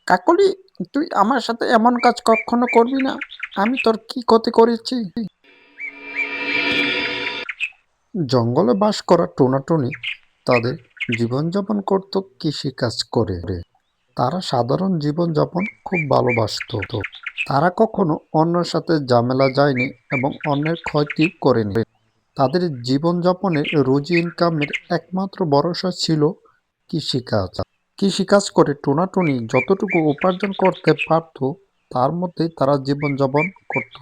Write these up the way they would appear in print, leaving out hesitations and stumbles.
কাকলি, তুই আমার সাথে এমন কাজ কখনো করবি না। আমি তোর কি ক্ষতি করেছি? জঙ্গলে বাস করা টোনাটুনি তাদের জীবনযাপন করত কৃষিকাজ করে। তারা সাধারণ জীবনযাপন খুব ভালোবাসত। তারা কখনো অন্যের সাথে ঝামেলা যায়নি এবং অন্যের ক্ষতি করেনি। তাদের জীবনযাপনের রুজি ইনকামের একমাত্র ভরসা ছিল কৃষিকাজ। কৃষিকাজ করে টোনাটুনি যতটুকু উপার্জন করতে পারত তার মধ্যেই তারা জীবনযাপন করত।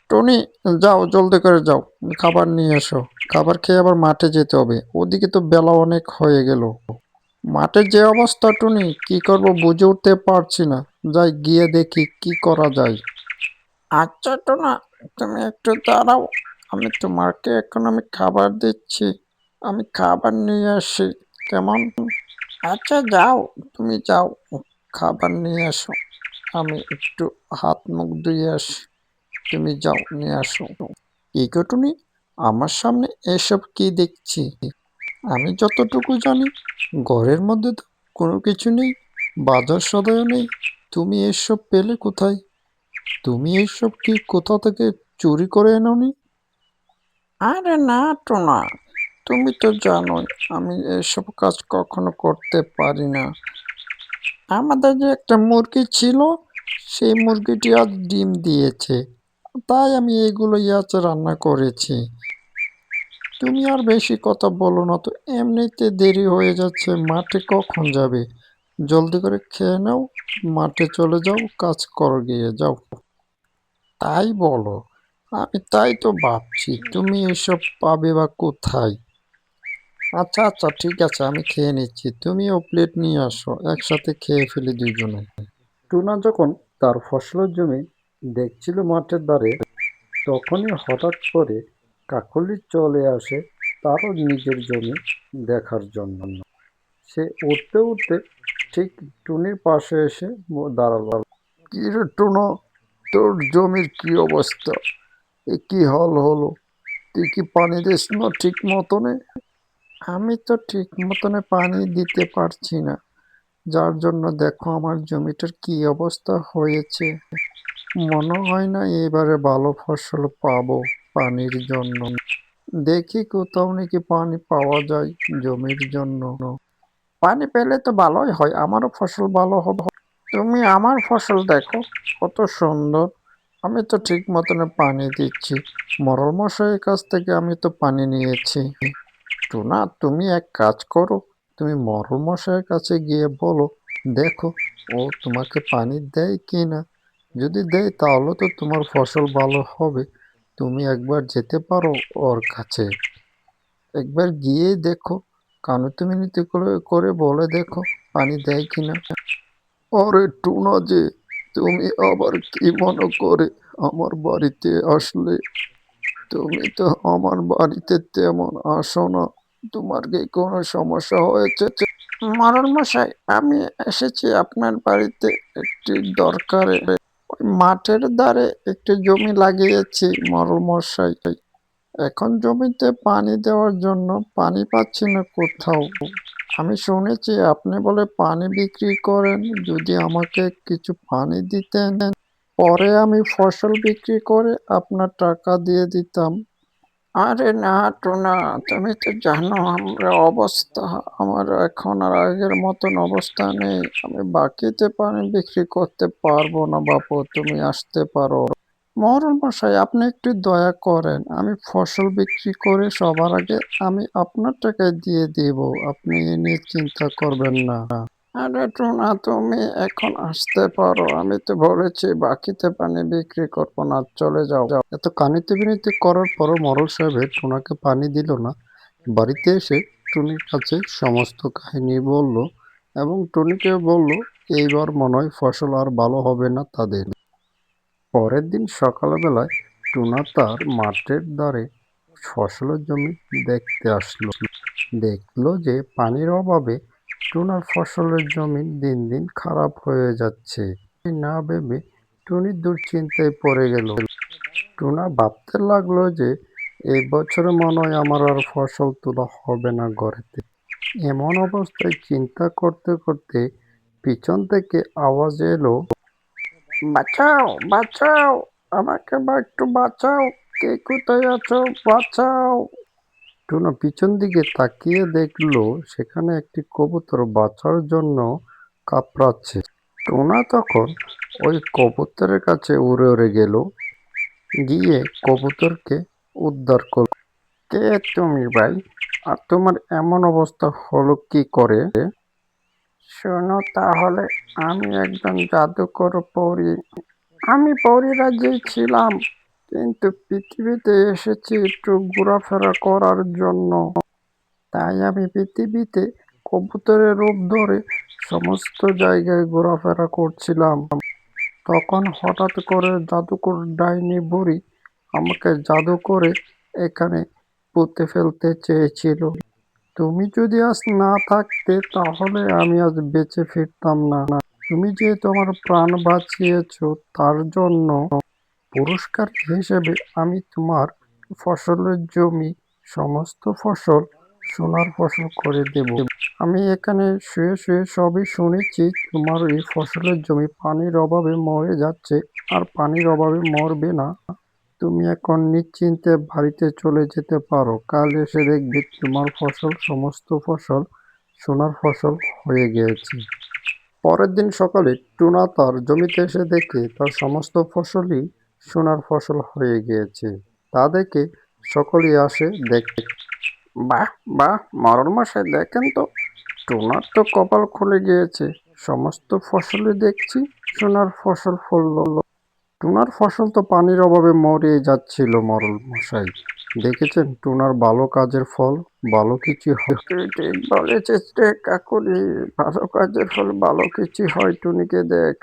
টনি, যাও জলদি করে যাও, খাবার নিয়ে এসো। খাবার খেয়ে আবার মাঠে যেতে হবে, ওদিকে তো বেলা অনেক হয়ে গেল। মাঠের যে অবস্থা টুনি, কি করব বুঝে উঠতে পারছি না। যাই গিয়ে দেখি কি করা যায়। আচ্ছা টোনা, তুমি একটু দাঁড়াও, আমি তোমাকে এখন খাবার দিচ্ছি। আমি খাবার নিয়ে আসি, কেমন? আচ্ছা যাও, তুমি যাও, খাবার নিয়ে আসো। আমি একটু হাত মুখ ধুয়ে আসি। তুমি যাও, নিয়ে আসো। কি গো টুনি, আমার সামনে এসব কি দেখছি? আমি যতটুকু জানি ঘরের মধ্যে তো কোনো কিছু নেই, বাজার সদাইও নেই। তুমি এসব পেলে কোথায়? তুমি এইসব কি কোথা থেকে চুরি করে এনেওনি? আরে না টোনা, তুমি তো জানোই আমি এসব কাজ কখনো করতে পারি না। আমাদের যে একটা মুরগি ছিল, সেই মুরগিটি আজ ডিম দিয়েছে, তাই আমি এগুলোই আজ রান্না করেছি। তুমি আর বেশি কথা বলো না তো, এমনিতে দেরি হয়ে যাচ্ছে, মাঠে কখন যাবে? জলদি করে খেয়ে নাও, মাঠে চলে যাও, কাজ করো গিয়ে যাও। তাই বলো, আমি তাই তো ভাবছি তুমি এসব পাবে বা কোথায়। আচ্ছা আচ্ছা, ঠিক আছে, আমি খেয়ে নিচ্ছি, তুমিও প্লেট নিয়ে আসো, একসাথে খেয়ে ফেলি দুইজনে। টুনা যখন তার ফসলের জমি দেখছিল মাঠের ধারে, তখনই হঠাৎ করে কাকলি চলে আসে তারও নিজের জমি দেখার জন্য। সে উঠতে উঠতে ঠিক টুনির পাশে এসে দাঁড়ালো। কি রে টুনো, তোর জমির কি অবস্থা? এ কি হাল হলো? তুই কি পানি দিস না ঠিক মতনে? আমি তো ঠিক মতনে পানি দিতে পারছি না, যার জন্য দেখো আমার জমিটার কি অবস্থা হয়েছে। মনে হয় না এবারে ভালো ফসল পাবো পানির জন্য। দেখি কোথাও নাকি পানি পাওয়া যায় জমির জন্য। পানি পেলে তো ভালোই হয়, আমারও ফসল ভালো হবে। তুমি আমার ফসল দেখো, কত সুন্দর। আমি তো ঠিক মতনে পানি দিচ্ছি, মরল মশাইয়ের কাছ থেকে আমি তো পানি নিয়েছি। টুনা, তুমি এক কাজ করো, তুমি মরল মশাইয়ের কাছে গিয়ে বলো, দেখো ও তোমাকে পানি দেয় কি না। যদি দেয় তাহলে তো তোমার ফসল ভালো হবে। তুমি একবার যেতে পারো ওর কাছে, একবার গিয়ে দেখো, কানতি মিনতি করে করে বলে দেখো পানি দেয় কিনা। আরে টুনা যে, তুমি আবার কি মনে করে আমার বাড়িতে আসলে? তুমি তো আমার বাড়িতে তেমন আসো না, তোমার কি কোনো সমস্যা হয়েছে? মরল মশাই, আমি এসেছি আপনার বাড়িতে একটি দরকারে। ওই মাঠের ধারে একটি জমি লাগিয়েছি মরল মশাই, এখন জমিতে পানি দেওয়ার জন্য পানি পাচ্ছি না কোথাও। আমি শুনেছি আপনি বলে পানি বিক্রি করেন, যদি আমাকে কিছু পানি দিতেন, পরে আমি ফসল বিক্রি করে আপনার টাকা দিয়ে দিতাম। আরে না টোনা, তুমি তো জানো আমরা অবস্থা, আমার এখন আর আগের মতন অবস্থা নেই। আমি বাকিতে পানি বিক্রি করতে পারবো না বাপু, তুমি আসতে পারো। মরল মশাই, আপনি একটু দয়া করেন, আমি ফসল বিক্রি করে সবার আগে আমি আপনার টাকায় দিয়ে দেব, আপনি এ নিয়ে চিন্তা করবেন না। আরে টোনা, তুমি এখন আসতে পারো, আমি তো বলেছি বাকিতে পানি বিক্রি করবো না, চলে যাও। এত কানিতে বিনিতে করার পরও মরল সাহেবের টোনাকে পানি দিল না। বাড়িতে এসে টুনির কাছে সমস্ত কাহিনী বলল এবং টুনিকে বলল এইবার মনে হয় ফসল আর ভালো হবে না তাদের। পরের দিন সকালবেলায় টুনা তার মাঠের ধারে ফসলের জমি দেখতে আসলো। দেখলো যে পানির অভাবে টুনার ফসলের জমি দিন দিন খারাপ হয়ে যাচ্ছে। না ভেবে টুনি দুশ্চিন্তায় পড়ে গেল। টুনা ভাবতে লাগলো যে এই বছরে মনে হয় আমার আর ফসল তোলা হবে না ঘরেতে। এমন অবস্থায় চিন্তা করতে করতে পিছন থেকে আওয়াজ এলো, বাঁচাও বাঁচাও, আমাকে বা একটু বাঁচাও, কে কোথায় আছো, বাঁচাও। টুনা পিছন দিকে তাকিয়ে দেখলো সেখানে একটি কবুতর বাঁচার জন্য কাতরাচ্ছে। টুনা তখন ওই কবুতরের কাছে উড়ে উড়ে গেল, গিয়ে কবুতরকে উদ্ধার করল। কে তুমি ভাই, আর তোমার এমন অবস্থা হলো কি করে? শোনো তাহলে, আমি একজন জাদুকর পরী। আমি পরিরাজ্যেই ছিলাম, কিন্তু পৃথিবীতে এসেছি একটু ঘোরাফেরা করার জন্য। তাই আমি পৃথিবীতে কবুতরের রূপ ধরে সমস্ত জায়গায় ঘোরাফেরা করছিলাম। তখন হঠাৎ করে জাদুকর ডাইনি বুড়ি আমাকে জাদু করে এখানে পুঁতে ফেলতে চেয়েছিল। তুমি যদি আজ না থাকতে তাহলে আমি আজ বেঁচে ফিরতাম না। তুমি যেহেতু আমার প্রাণ বাঁচিয়েছো, তার জন্য পুরস্কার হিসেবে আমি তোমার ফসলের জমি সমস্ত ফসল সোনার ফসল করে দেব। আমি এখানে শুয়ে শুয়ে সবই শুনেছি, তোমার এই ফসলের জমি পানির অভাবে মরে যাচ্ছে, আর পানির অভাবে মরবে না। তুমি এখন নিশ্চিন্তে বাড়িতে চলে যেতে পারো। কাল এসে দেখবে তোমার ফসল সমস্ত ফসল সোনার ফসল হয়ে গিয়েছে। পরের দিন সকালে টুনা তার জমিতে এসে দেখে তার সমস্ত ফসলই সোনার ফসল হয়ে গিয়েছে। তা দেখে সকলেই আসে দেখতে। বাহ বাহ, মরণ মশাই দেখেন তো, টুনার তো কপাল খুলে গিয়েছে, সমস্ত ফসলই দেখছি সোনার ফসল ফলল। টুনার ফসল তো পানির অভাবে মরে যাচ্ছিল মরল মশাই। দেখেছেন টুনার ভালো কাজের ফল, ভালো কিছু হয়। তুই ঠিক বলেছিস রে কাকুরি, ভালো কাজের ফল ভালো কিছু হয়, টুনিকে দেখ।